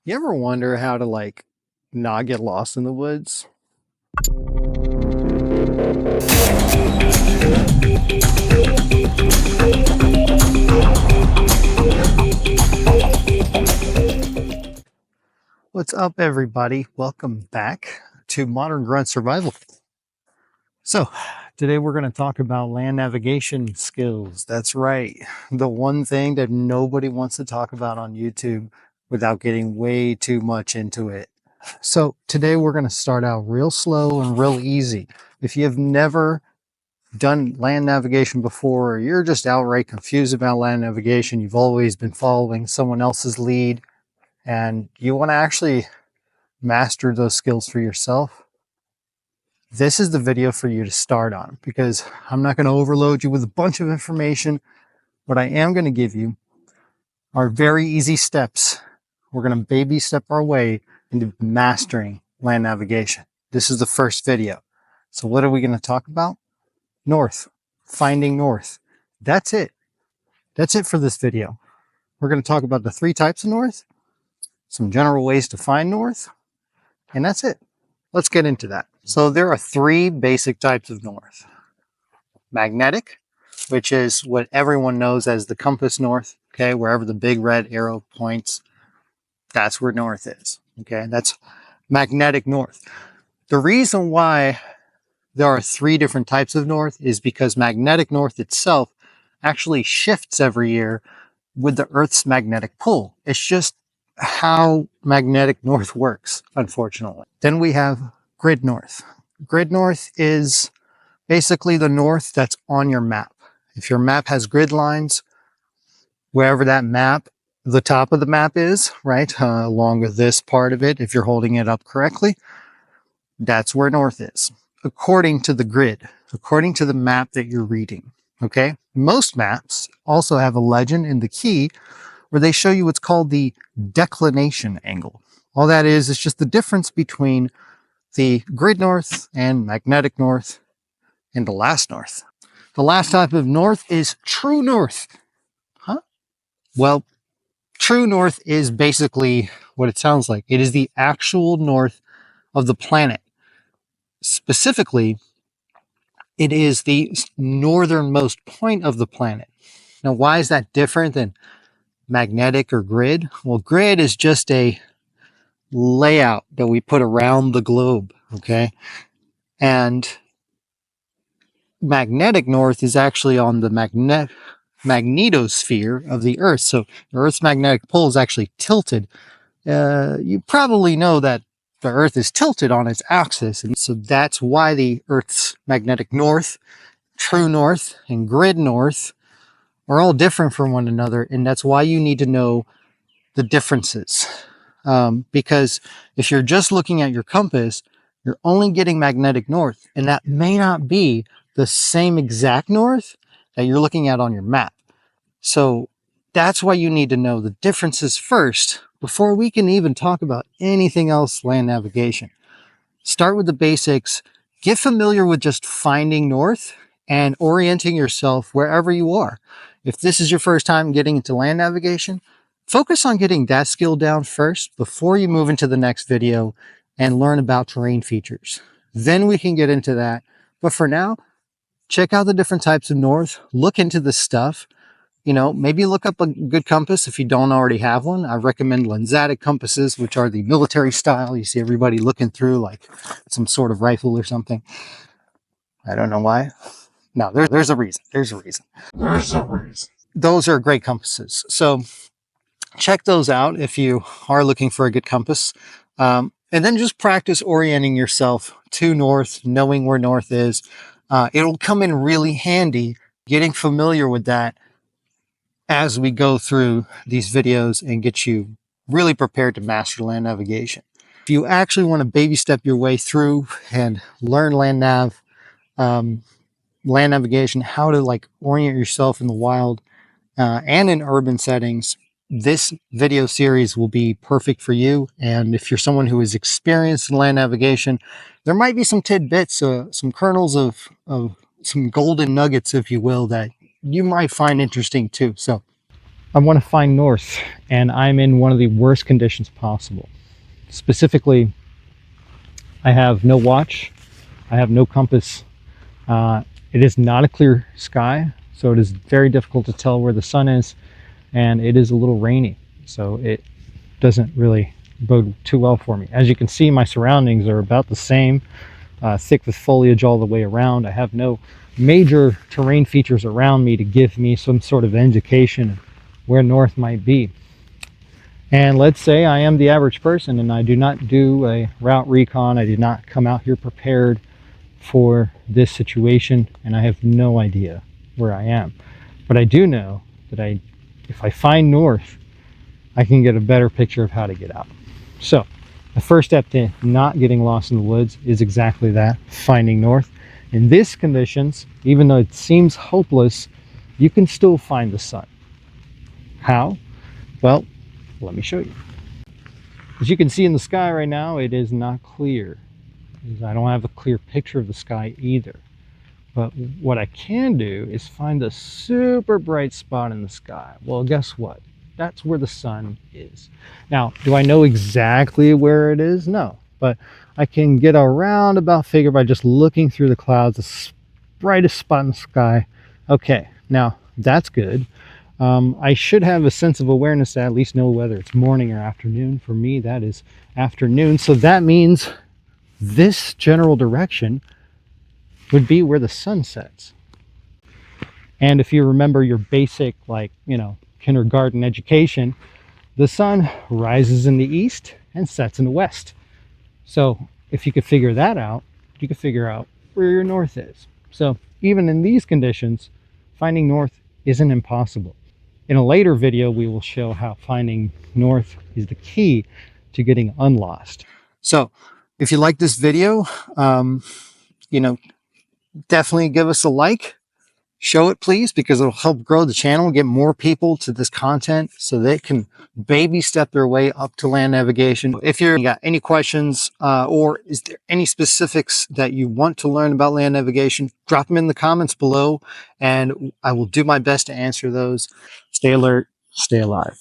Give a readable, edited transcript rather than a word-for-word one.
You ever wonder how to not get lost in the woods? What's up, everybody? Welcome back to Modern Grunt Survival. So today we're going to talk about land navigation skills. That's right. The one thing that nobody wants to talk about on YouTube without getting way too much into it. So today we're going to start out real slow and real easy. If you have never done land navigation before, or you're just outright confused about land navigation, you've always been following someone else's lead, and you want to actually master those skills for yourself, this is the video for you to start on, because I'm not going to overload you with a bunch of information. What I am going to give you are very easy steps. We're going to baby step our way into mastering land navigation. This is the first video. So what are we going to talk about? North. Finding north. That's it. That's it for this video. We're going to talk about the 3 types of north, some general ways to find north, and that's it. Let's get into that. So there are 3 basic types of north. Magnetic, which is what everyone knows as the compass north, okay? Wherever the big red arrow points, that's where north is, okay? That's magnetic north. The reason why there are 3 different types of north is because magnetic north itself actually shifts every year with the Earth's magnetic pull. It's just how magnetic north works, unfortunately. Then we have grid north. Grid north is basically the north that's on your map. If your map has grid lines, wherever that map, the top of the map is, right, along with this part of it, if you're holding it up correctly, that's where north is, according to the grid, according to the map that you're reading, okay? Most maps also have a legend in the key where they show you what's called the declination angle. All that is just the difference between the grid north and magnetic north and the last north. The last type of north is true north. Huh? Well, true north is basically what it sounds like. It is the actual north of the planet. Specifically, it is the northernmost point of the planet. Now, why is that different than magnetic or grid? Well, grid is just a layout that we put around the globe, okay? And magnetic north is actually on the magnetosphere of the Earth. So the Earth's magnetic pole is actually tilted. You probably know that the Earth is tilted on its axis, and so that's why the Earth's magnetic north, true north, and grid north are all different from one another, and that's why you need to know the differences. Because if you're just looking at your compass, you're only getting magnetic north, and that may not be the same exact north that you're looking at on your map. So that's why you need to know the differences first before we can even talk about anything else land navigation. Start with the basics, get familiar with just finding north and orienting yourself wherever you are. If this is your first time getting into land navigation, focus on getting that skill down first before you move into the next video and learn about terrain features. Then we can get into that. But for now, check out the different types of north, look into this stuff. You know, maybe look up a good compass if you don't already have one. I recommend Lensatic compasses, which are the military style. You see everybody looking through like some sort of rifle or something. I don't know why. No, there's a reason. There's a reason. Those are great compasses. So check those out if you are looking for a good compass. And then just practice orienting yourself to north, knowing where north is. It'll come in really handy getting familiar with that as we go through these videos and get you really prepared to master land navigation. If you actually want to baby step your way through and learn land navigation, how to orient yourself in the wild and in urban settings, this video series will be perfect for you. And if you're someone who is experienced in land navigation, there might be some tidbits, some kernels of some golden nuggets, if you will, that you might find interesting too. So I want to find north, and I'm in one of the worst conditions possible. Specifically, I have no watch, I have no compass. It is not a clear sky, so it is very difficult to tell where the sun is, and it is a little rainy, so it doesn't really bode too well for me. As you can see, my surroundings are about the same, thick with foliage all the way around. I have no major terrain features around me to give me some sort of indication of where north might be. And let's say I am the average person and I do not do a route recon. I did not come out here prepared for this situation, and I have no idea where I am. But I do know that if I find north, I can get a better picture of how to get out. So the first step to not getting lost in the woods is exactly that, finding north. In these conditions, even though it seems hopeless, you can still find the sun. How? Well, let me show you. As you can see in the sky right now, it is not clear. I don't have a clear picture of the sky either. But what I can do is find a super bright spot in the sky. Well, guess what? That's where the sun is. Now, do I know exactly where it is? No, but I can get a roundabout figure by just looking through the clouds, the brightest spot in the sky. Okay, now that's good. I should have a sense of awareness to at least know whether it's morning or afternoon. For me, that is afternoon. So that means this general direction would be where the sun sets. And if you remember your basic, kindergarten education, the sun rises in the east and sets in the west. So if you could figure that out, you could figure out where your north is. So even in these conditions, finding north isn't impossible. In a later video, we will show how finding north is the key to getting unlost. So if you like this video, definitely give us a like. Show it, please, because it'll help grow the channel, get more people to this content so they can baby step their way up to land navigation. If you got any questions or is there any specifics that you want to learn about land navigation, drop them in the comments below and I will do my best to answer those. Stay alert, stay alive.